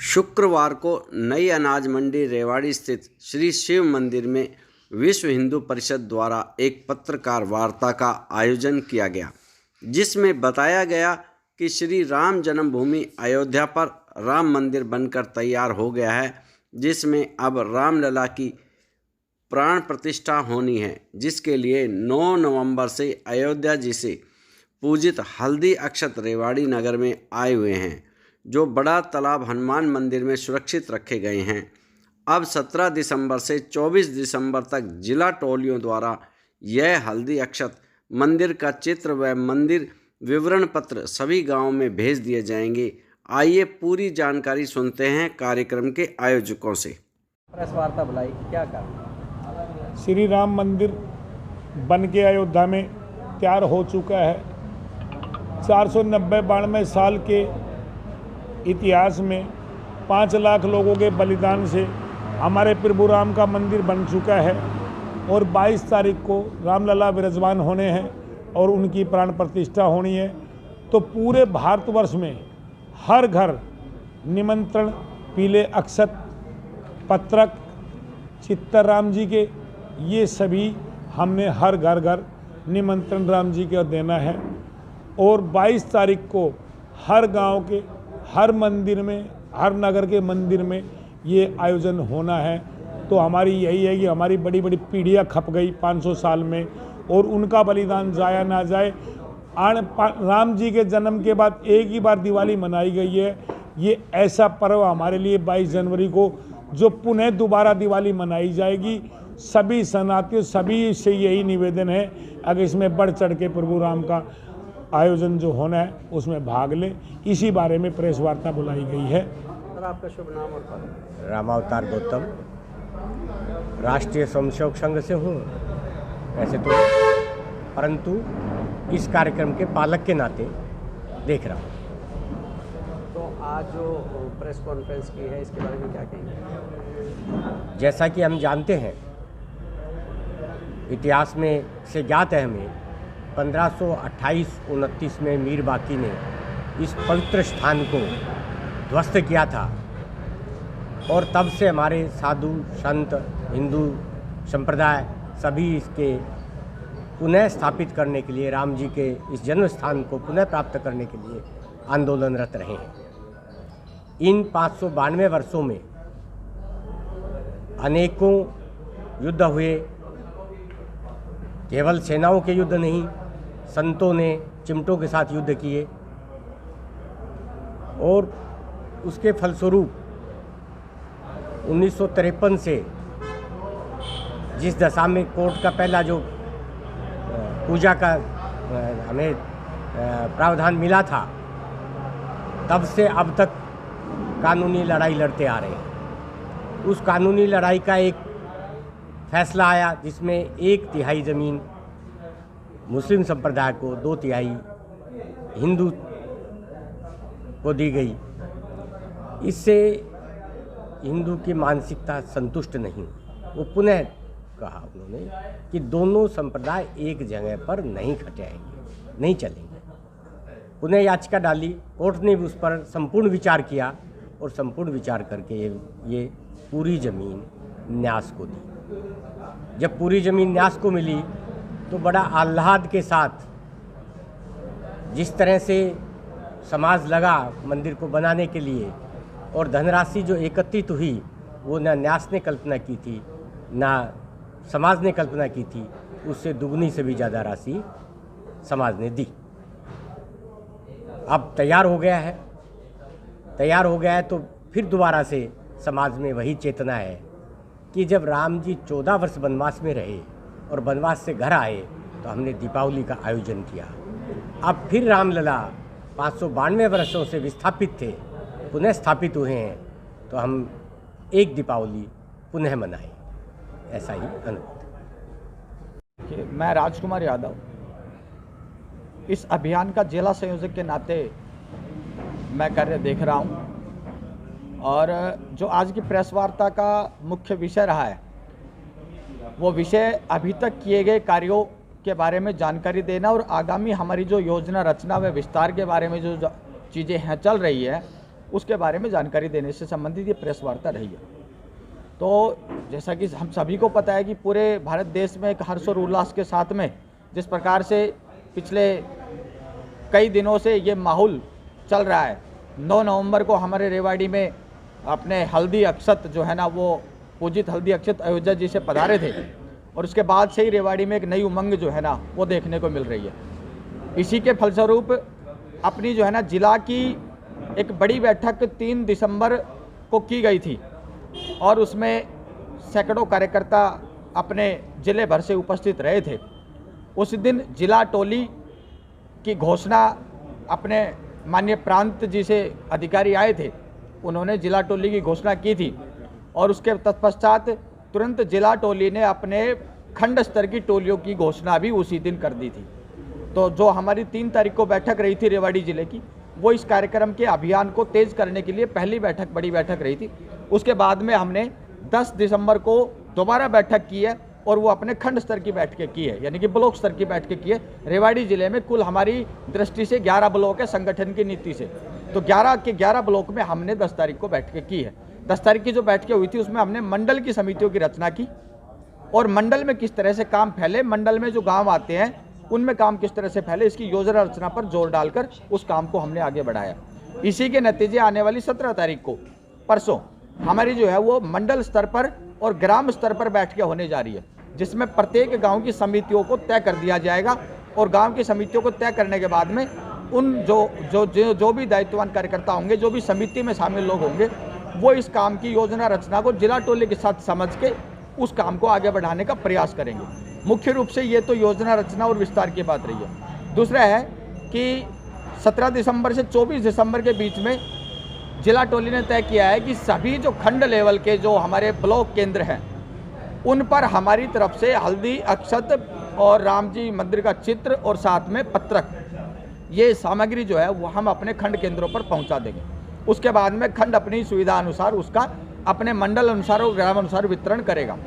शुक्रवार को नई अनाज मंडी रेवाड़ी स्थित श्री शिव मंदिर में विश्व हिंदू परिषद द्वारा एक पत्रकार वार्ता का आयोजन किया गया, जिसमें बताया गया कि श्री राम जन्मभूमि अयोध्या पर राम मंदिर बनकर तैयार हो गया है, जिसमें अब रामलला की प्राण प्रतिष्ठा होनी है, जिसके लिए 9 नवंबर से अयोध्या जी से पूजित हल्दी अक्षत रेवाड़ी नगर में आए हुए हैं, जो बड़ा तालाब हनुमान मंदिर में सुरक्षित रखे गए हैं। अब 17 दिसंबर से 24 दिसंबर तक जिला टोलियों द्वारा यह हल्दी अक्षत मंदिर का चित्र व मंदिर विवरण पत्र सभी गांवों में भेज दिए जाएंगे। आइए पूरी जानकारी सुनते हैं कार्यक्रम के आयोजकों से। प्रेस वार्ता बुलाई, क्या कहा? श्री राम मंदिर बन के अयोध्या में तैयार हो चुका है। 490-92 साल के इतिहास में 5 लाख लोगों के बलिदान से हमारे प्रभु राम का मंदिर बन चुका है और 22 तारीख को रामलला विराजमान होने हैं और उनकी प्राण प्रतिष्ठा होनी है। तो पूरे भारतवर्ष में हर घर निमंत्रण, पीले अक्षत, पत्रक, चित्तर राम जी के, ये सभी हमने हर घर निमंत्रण राम जी के देना है। और 22 तारीख को हर गांव के, हर मंदिर में, हर नगर के मंदिर में ये आयोजन होना है। तो हमारी यही है कि हमारी बड़ी बड़ी पीढ़ियाँ खप गई 500 साल में और उनका बलिदान जाया ना जाए। राम जी के जन्म के बाद एक ही बार दिवाली मनाई गई है। ये ऐसा पर्व हमारे लिए 22 जनवरी को जो पुनः दोबारा दिवाली मनाई जाएगी। सभी सनातनियों, सभी से यही निवेदन है, अगर इसमें बढ़ चढ़ के प्रभु राम का आयोजन जो होना है उसमें भाग लें। इसी बारे में प्रेस वार्ता बुलाई गई है। सर, आपका शुभ नाम और पद? रामावतार गौतम, राष्ट्रीय स्वयंसेवक संघ से हूँ वैसे तो, परंतु इस कार्यक्रम के पालक के नाते देख रहा हूँ। तो आज जो प्रेस कॉन्फ्रेंस की है, इसके बारे में क्या कहेंगे? जैसा कि हम जानते हैं, इतिहास में से ज्ञात है हमें, 1528-29 में मीर बाकी ने इस पवित्र स्थान को ध्वस्त किया था और तब से हमारे साधु संत, हिंदू संप्रदाय सभी इसके पुनः स्थापित करने के लिए, राम जी के इस जन्म स्थान को पुनः प्राप्त करने के लिए आंदोलनरत रहे हैं। इन 592 वर्षों में अनेकों युद्ध हुए, केवल सेनाओं के युद्ध नहीं, संतों ने चिमटों के साथ युद्ध किए और उसके फलस्वरूप 1953 से जिस दशा में कोर्ट का पहला जो पूजा का हमें प्रावधान मिला था, तब से अब तक कानूनी लड़ाई लड़ते आ रहे हैं। उस कानूनी लड़ाई का एक फैसला आया जिसमें 1/3 ज़मीन मुस्लिम संप्रदाय को, 2/3 हिंदू को दी गई। इससे हिंदू की मानसिकता संतुष्ट नहीं, वो पुनः कहा उन्होंने कि दोनों संप्रदाय एक जगह पर नहीं खटेंगे, नहीं चलेंगे। पुनः याचिका डाली, कोर्ट ने भी उस पर संपूर्ण विचार किया और संपूर्ण विचार करके ये पूरी ज़मीन न्यास को दी। जब पूरी ज़मीन न्यास को मिली तो बड़ा आह्लाद के साथ, जिस तरह से समाज लगा मंदिर को बनाने के लिए और धनराशि जो एकत्रित हुई, वो ना न्यास ने कल्पना की थी, ना समाज ने कल्पना की थी, उससे दुगनी से भी ज़्यादा राशि समाज ने दी। अब तैयार हो गया है तो फिर दोबारा से समाज में वही चेतना है कि जब राम जी 14 वर्ष वनवास में रहे और वनवास से घर आए तो हमने दीपावली का आयोजन किया। अब फिर रामलला 592 वर्षों से विस्थापित थे, पुनः स्थापित हुए हैं, तो हम एक दीपावली पुनः मनाएं, ऐसा ही अनुरोध। मैं राजकुमार यादव, इस अभियान का जिला संयोजक के नाते मैं कार्य देख रहा हूं और जो आज की प्रेस वार्ता का मुख्य विषय रहा है, वो विषय अभी तक किए गए कार्यों के बारे में जानकारी देना और आगामी हमारी जो योजना रचना व विस्तार के बारे में जो चीज़ें हैं चल रही है, उसके बारे में जानकारी देने से संबंधित ये प्रेस वार्ता रही है। तो जैसा कि हम सभी को पता है कि पूरे भारत देश में एक हर्ष और उल्लास के साथ में जिस प्रकार से पिछले कई दिनों से ये माहौल चल रहा है, 9 नवंबर को हमारे रेवाड़ी में अपने हल्दी अक्षत जो है ना, वो पूजित हल्दी अक्षत अयोध्या जी से पधारे थे और उसके बाद से ही रेवाड़ी में एक नई उमंग जो है ना वो देखने को मिल रही है। इसी के फलस्वरूप अपनी जो है ना जिला की एक बड़ी बैठक 3 दिसंबर को की गई थी और उसमें सैकड़ों कार्यकर्ता अपने जिले भर से उपस्थित रहे थे। उस दिन जिला टोली की घोषणा अपने माननीय प्रांत जी से अधिकारी आए थे, उन्होंने जिला टोली की घोषणा की थी और उसके तत्पश्चात तुरंत जिला टोली ने अपने खंड स्तर की टोलियों की घोषणा भी उसी दिन कर दी थी। तो जो हमारी 3 तारीख को बैठक रही थी रेवाड़ी जिले की, वो इस कार्यक्रम के अभियान को तेज करने के लिए पहली बैठक, बड़ी बैठक रही थी। उसके बाद में हमने 10 दिसंबर को दोबारा बैठक की है और वो अपने खंड स्तर की बैठकें की है, यानी कि ब्लॉक स्तर की बैठकें की है। रेवाड़ी जिले में कुल हमारी दृष्टि से 11 ब्लॉक है संगठन की नीति से, तो 11 के 11 ब्लॉक में हमने 10 तारीख को बैठकें की है। 10 तारीख की जो बैठकें हुई थी उसमें हमने मंडल की समितियों की रचना की और मंडल में किस तरह से काम फैले, मंडल में जो गाँव आते हैं उनमें काम किस तरह से फैले, इसकी योजना रचना पर जोर डालकर उस काम को हमने आगे बढ़ाया। इसी के नतीजे आने वाली 17 तारीख को परसों हमारी जो है वो मंडल स्तर पर और ग्राम स्तर पर बैठकें होने जा रही है, जिसमें प्रत्येक गांव की समितियों को तय कर दिया जाएगा और गांव की समितियों को तय करने के बाद में उन जो भी दायित्ववान कार्यकर्ता होंगे, जो भी समिति में शामिल लोग होंगे, वो इस काम की योजना रचना को जिला टोली के साथ समझ के उस काम को आगे बढ़ाने का प्रयास करेंगे। मुख्य रूप से ये तो योजना रचना और विस्तार की बात रही है। दूसरा है कि 17 दिसंबर से 24 दिसंबर के बीच में जिला टोली ने तय किया है कि सभी जो खंड लेवल के जो हमारे ब्लॉक केंद्र हैं उन पर हमारी तरफ से हल्दी अक्षत और राम जी मंदिर का चित्र और साथ में पत्रक, ये सामग्री जो है वो हम अपने खंड केंद्रों पर पहुंचा देंगे। उसके बाद में खंड अपनी सुविधा अनुसार उसका अपने मंडल अनुसार और ग्राम अनुसार वितरण करेगा।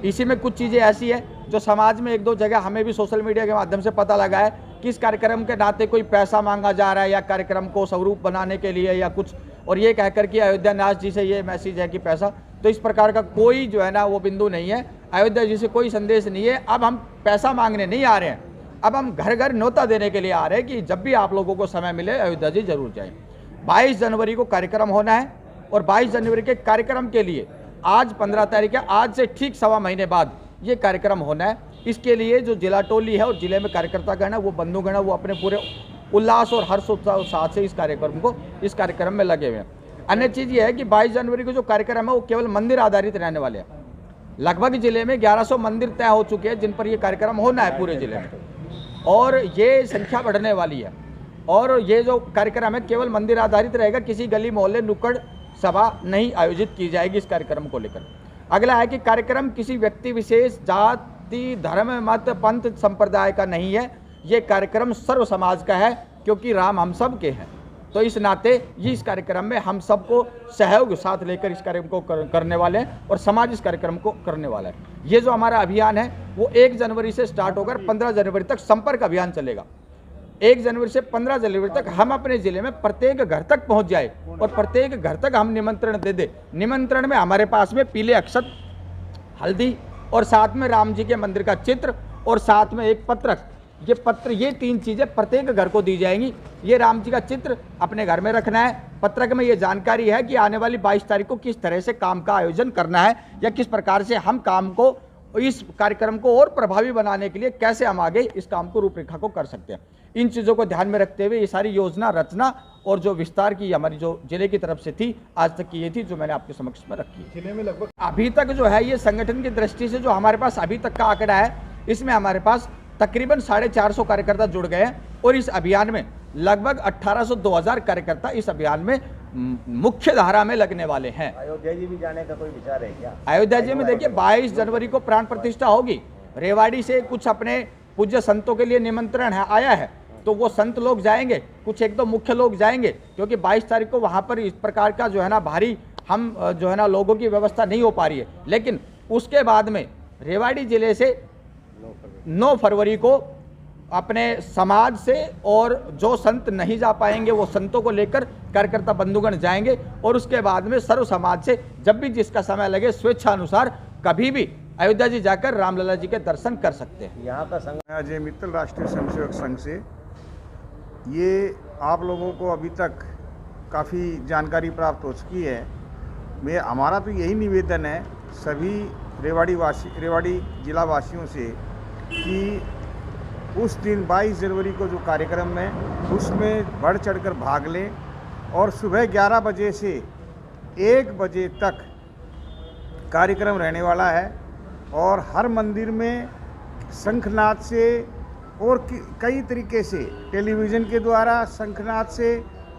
इसी में कुछ चीज़ें ऐसी है जो समाज में 1-2 जगह हमें भी सोशल मीडिया के माध्यम से पता लगा है कि इस कार्यक्रम के नाते कोई पैसा मांगा जा रहा है या कार्यक्रम को स्वरूप बनाने के लिए या कुछ, और ये कहकर कि अयोध्या नाथ जी से ये मैसेज है कि पैसा, तो इस प्रकार का कोई जो है ना वो बिंदु नहीं है। अयोध्या जी से कोई संदेश नहीं है। अब हम पैसा मांगने नहीं आ रहे हैं, अब हम घर घर न्योता देने के लिए आ रहे हैं कि जब भी आप लोगों को समय मिले अयोध्या जी जरूर जाएं। 22 जनवरी को कार्यक्रम होना है और 22 जनवरी के कार्यक्रम के लिए आज 15 तारीख है, आज से ठीक 1.25 महीने बाद ये कार्यक्रम होना है। इसके लिए जो जिला टोली है और जिले में कार्यकर्तागण है, वो बंधुगण है, वो अपने पूरे उल्लास और हर्षोत्साह से इस कार्यक्रम में लगे हुए हैं। अन्य चीज़ ये है कि 22 जनवरी को जो कार्यक्रम है वो केवल मंदिर आधारित रहने वाले हैं। लगभग जिले में 1100 मंदिर तय हो चुके हैं जिन पर ये कार्यक्रम होना है पूरे जिले में, और ये संख्या बढ़ने वाली है। और ये जो कार्यक्रम है केवल मंदिर आधारित रहेगा, किसी गली मोहल्ले नुक्कड़ सभा नहीं आयोजित की जाएगी इस कार्यक्रम को लेकर। अगला है कि कार्यक्रम किसी व्यक्ति विशेष, जाति, धर्म, मत, पंथ, संप्रदाय का नहीं है। ये कार्यक्रम सर्व समाज का है क्योंकि राम हम सब के हैं। तो इस नाते ये इस कार्यक्रम में हम सबको सहयोग साथ लेकर इस कार्यक्रम को करने वाले हैं और समाज इस कार्यक्रम को करने वाला है। ये जो हमारा अभियान है वो 1 जनवरी से स्टार्ट होकर 15 जनवरी तक संपर्क अभियान चलेगा। 1 जनवरी से 15 जनवरी तक हम अपने जिले में प्रत्येक घर तक पहुंच जाए और प्रत्येक घर तक हम निमंत्रण दे दे। निमंत्रण में हमारे पास में पीले अक्षत, हल्दी और साथ में राम जी के मंदिर का चित्र और साथ में एक पत्रक, ये 3 चीज़ें प्रत्येक घर को दी जाएंगी। ये राम जी का चित्र अपने घर में रखना है। पत्रक में ये जानकारी है कि आने वाली 22 तारीख को किस तरह से काम का आयोजन करना है या किस प्रकार से हम काम को, इस कार्यक्रम को और प्रभावी बनाने के लिए कैसे हम आगे इस काम को, रूपरेखा को कर सकते हैं। इन चीज़ों को ध्यान में रखते हुए ये सारी योजना रचना और जो विस्तार की हमारी जो जिले की तरफ से थी आज तक की ये थी जो मैंने आपके समक्ष में रखी है। जिले में लगभग अभी तक जो है ये संगठन की दृष्टि से जो हमारे पास अभी तक का आंकड़ा है, इसमें हमारे पास तकरीबन 450 कार्यकर्ता जुड़ गए हैं और इस अभियान में लगभग 1800-2000 कार्यकर्ता इस अभियान में मुख्य धारा में लगने वाले हैं। अयोध्या जी भी जाने का कोई विचार है क्या? अयोध्या जी में देखिए 22 जनवरी को प्राण प्रतिष्ठा होगी। रेवाड़ी से कुछ अपने पूज्य संतों के लिए निमंत्रण आया है, तो वो संत लोग जाएंगे, कुछ 1-2 मुख्य लोग जाएंगे, क्योंकि 22 तारीख को वहाँ पर इस प्रकार का जो है ना भारी हम जो है ना लोगों की व्यवस्था नहीं हो पा रही है। लेकिन उसके बाद में रेवाड़ी जिले से 9 फरवरी को अपने समाज से, और जो संत नहीं जा पाएंगे वो संतों को लेकर कार्यकर्ता बंधुगण जाएंगे, और उसके बाद में सर्व समाज से जब भी जिसका समय लगे स्वेच्छानुसार कभी भी अयोध्या जी जाकर रामलला जी के दर्शन कर सकते हैं। यहाँ का संघ अजय मित्तल राष्ट्रीय स्वयंसेवक संघ से। ये आप लोगों को अभी तक काफ़ी जानकारी प्राप्त हो चुकी है। हमारा तो यही निवेदन है सभी रेवाड़ी जिला वासियों से कि उस दिन 22 जनवरी को जो कार्यक्रम है उसमें बढ़ चढ़कर भाग लें, और सुबह 11 बजे से 1 बजे तक कार्यक्रम रहने वाला है, और हर मंदिर में शंखनाद से और कई तरीके से टेलीविज़न के द्वारा शंखनाद से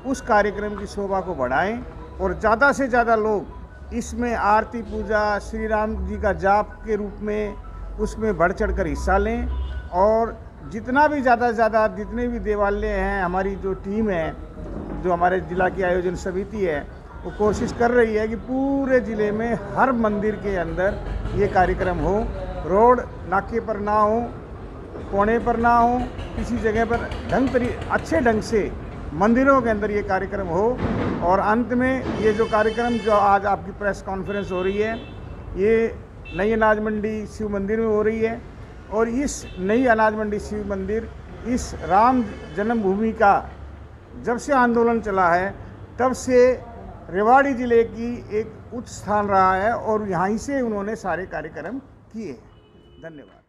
उस कार्यक्रम की शोभा को बढ़ाएं, और ज़्यादा से ज़्यादा लोग इसमें आरती पूजा श्री राम जी का जाप के रूप में उसमें बढ़ चढ़कर हिस्सा लें। और जितना भी ज़्यादा से ज़्यादा जितने भी देवालय हैं, हमारी जो टीम है, जो हमारे ज़िला की आयोजन समिति है, वो कोशिश कर रही है कि पूरे ज़िले में हर मंदिर के अंदर ये कार्यक्रम हो, रोड नाके पर ना हो, कोने पर ना हो, किसी जगह पर अच्छे ढंग से मंदिरों के अंदर ये कार्यक्रम हो। और अंत में ये जो कार्यक्रम जो आज आपकी प्रेस कॉन्फ्रेंस हो रही है, ये नई अनाज मंडी शिव मंदिर में हो रही है, और इस नई अनाज मंडी शिव मंदिर इस राम जन्मभूमि का जब से आंदोलन चला है तब से रेवाड़ी ज़िले की एक उच्च स्थान रहा है, और यहीं से उन्होंने सारे कार्यक्रम किए। धन्यवाद।